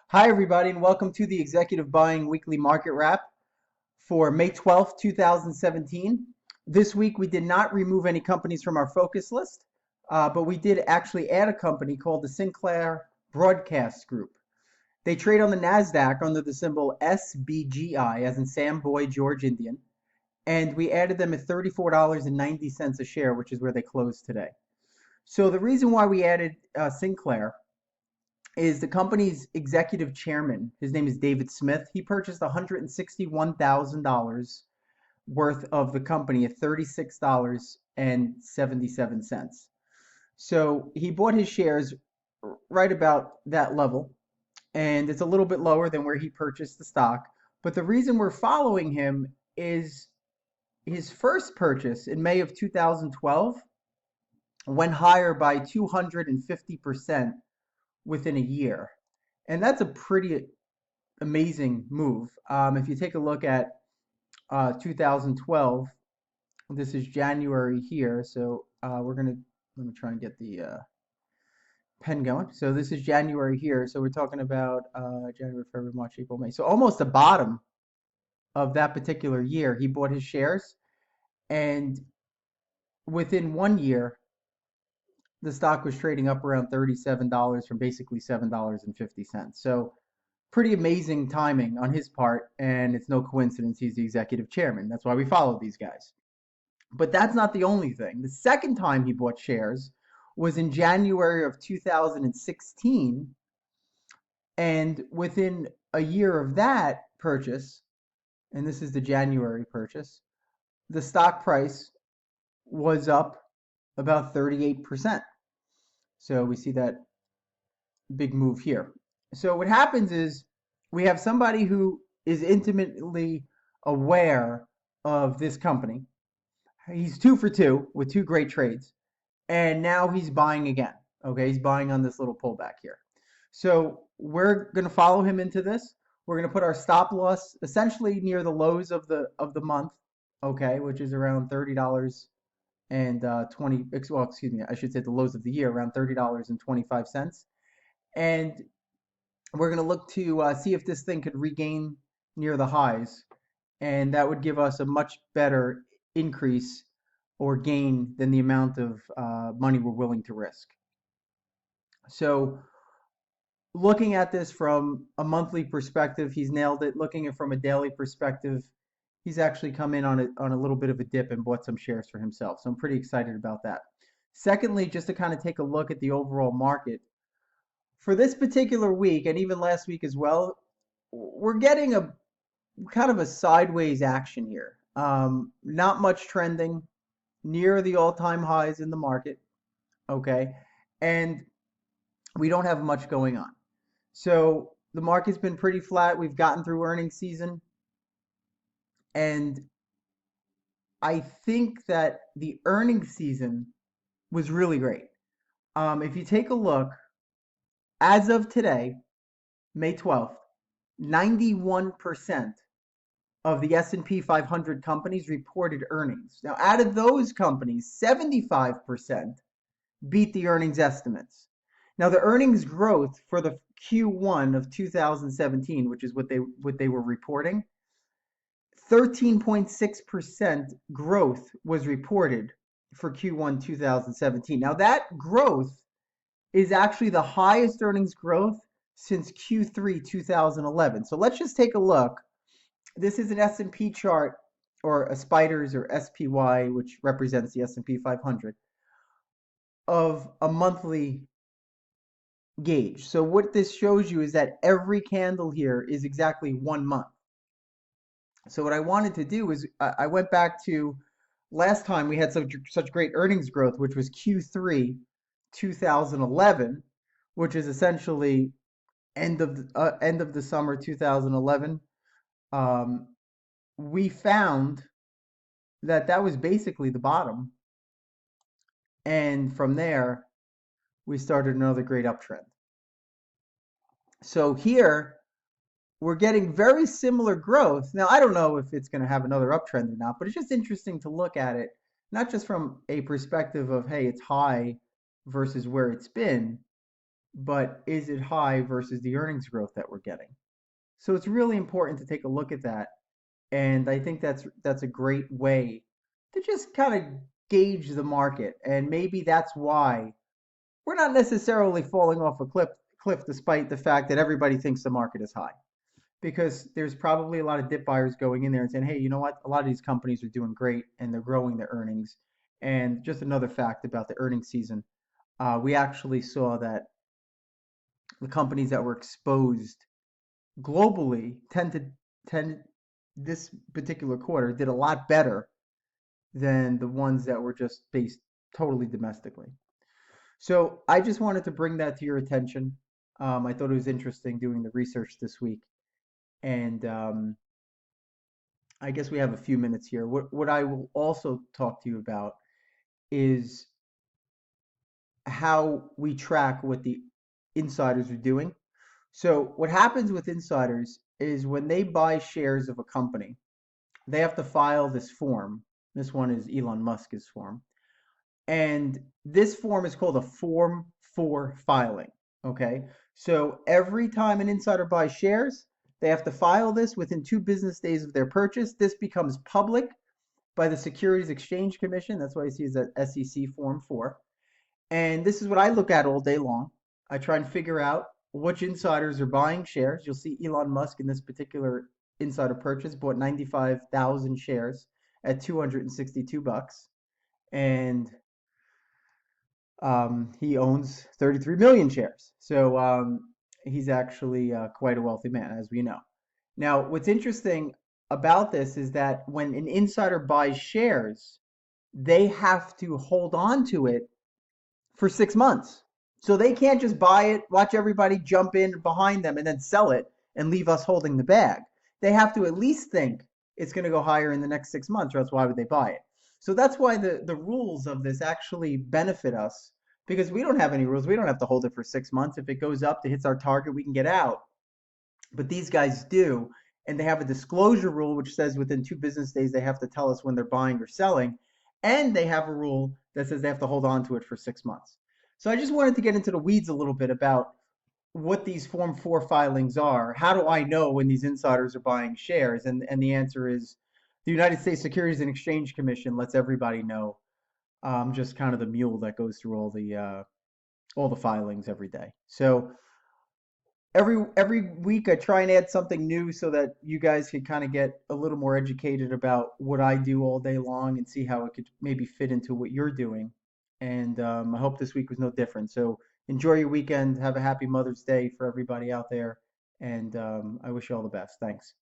Hi, everybody, and welcome to the Executive Buying Weekly Market Wrap for May 12th, 2017. This week, we did not remove any companies from our focus list, but we did actually add a company called the Sinclair Broadcast Group. They trade on the NASDAQ under the symbol SBGI, as in Sam Boy George Indian, and we added them at $34.90 a share, which is where they closed today. So the reason why we added Sinclair is the company's executive chairman. His name is David Smith. He purchased $161,000 worth of the company at $36.77. So he bought his shares right about that level, and it's a little bit lower than where he purchased the stock. But the reason we're following him is his first purchase in May of 2012 went higher by 250% within a year. And that's a pretty amazing move. If you take a look at 2012, this is January here. So let me try and get the pen going. So this is January here. So we're talking about January, February, March, April, May. So almost the bottom of that particular year, he bought his shares. And within 1 year, the stock was trading up around $37 from basically $7.50. So pretty amazing timing on his part, and it's no coincidence he's the executive chairman. That's why we follow these guys. But that's not the only thing. The second time he bought shares was in January of 2016, and within a year of that purchase, and this is the January purchase, the stock price was up about 38%. So we see that big move here. So what happens is we have somebody who is intimately aware of this company. He's 2 for 2 with two great trades, and now he's buying again. Okay, he's buying on this little pullback here. So we're going to follow him into this. We're going to put our stop loss essentially near the lows of the month, okay, which is around $30 and 20. Well, excuse me, I should say the lows of the year around $30.25, and we're going to look to see if this thing could regain near the highs, and that would give us a much better increase or gain than the amount of money we're willing to risk. So looking at this from a monthly perspective, he's nailed it. Looking at it from a daily perspective, he's actually come in on a little bit of a dip and bought some shares for himself. So I'm pretty excited about that. Secondly, just to kind of take a look at the overall market, for this particular week and even last week as well, we're getting a kind of a sideways action here. Not much trending near the all-time highs in the market, okay? And we don't have much going on. So the market's been pretty flat. We've gotten through earnings season, and I think that the earnings season was really great. If you take a look, as of today, May 12th, 91% of the S&P 500 companies reported earnings. Now, out of those companies, 75% beat the earnings estimates. Now, the earnings growth for the Q1 of 2017, which is what they were reporting, 13.6% growth was reported for Q1 2017. Now, that growth is actually the highest earnings growth since Q3 2011. So let's just take a look. This is an S&P chart, or a SPDRs or SPY, which represents the S&P 500, of a monthly gauge. So what this shows you is that every candle here is exactly 1 month. So what I wanted to do is I went back to last time we had such great earnings growth, which was Q3 2011, which is essentially end of the summer 2011. We found that was basically the bottom, and from there we started another great uptrend. So here we're getting very similar growth. Now, I don't know if it's going to have another uptrend or not, but it's just interesting to look at it, not just from a perspective of, hey, it's high versus where it's been, but is it high versus the earnings growth that we're getting? So it's really important to take a look at that. And I think that's a great way to just kind of gauge the market. And maybe that's why we're not necessarily falling off a cliff despite the fact that everybody thinks the market is high. Because there's probably a lot of dip buyers going in there and saying, hey, you know what? A lot of these companies are doing great and they're growing their earnings. And just another fact about the earnings season, we actually saw that the companies that were exposed globally tend this particular quarter did a lot better than the ones that were just based totally domestically. So I just wanted to bring that to your attention. I thought it was interesting doing the research this week, and I guess we have a few minutes here. What I will also talk to you about is how we track what the insiders are doing. So what happens with insiders is when they buy shares of a company, they have to file this form. This one is Elon Musk's form. And this form is called a Form 4 filing. Okay. So every time an insider buys shares, they have to file this within 2 business days of their purchase. This becomes public by the Securities Exchange Commission. That's why you see that SEC Form 4. And this is what I look at all day long. I try and figure out which insiders are buying shares. You'll see Elon Musk in this particular insider purchase bought 95,000 shares at 262 bucks. And he owns 33 million shares. So he's actually quite a wealthy man, as we know. Now, what's interesting about this is that when an insider buys shares, they have to hold on to it for 6 months. So they can't just buy it, watch everybody jump in behind them, and then sell it and leave us holding the bag. They have to at least think it's going to go higher in the next 6 months, or else why would they buy it? So that's why the rules of this actually benefit us because we don't have any rules. We don't have to hold it for 6 months. If it goes up to hits our target, we can get out. But these guys do, and they have a disclosure rule which says within 2 business days they have to tell us when they're buying or selling, and they have a rule that says they have to hold on to it for 6 months. So I just wanted to get into the weeds a little bit about what these Form 4 filings are. How do I know when these insiders are buying shares? And the answer is the United States Securities and Exchange Commission lets everybody know. Just kind of the mule that goes through all the filings every day. So every week I try and add something new so that you guys can kind of get a little more educated about what I do all day long and see how it could maybe fit into what you're doing. And I hope this week was no different. So enjoy your weekend. Have a happy Mother's Day for everybody out there. And I wish you all the best. Thanks.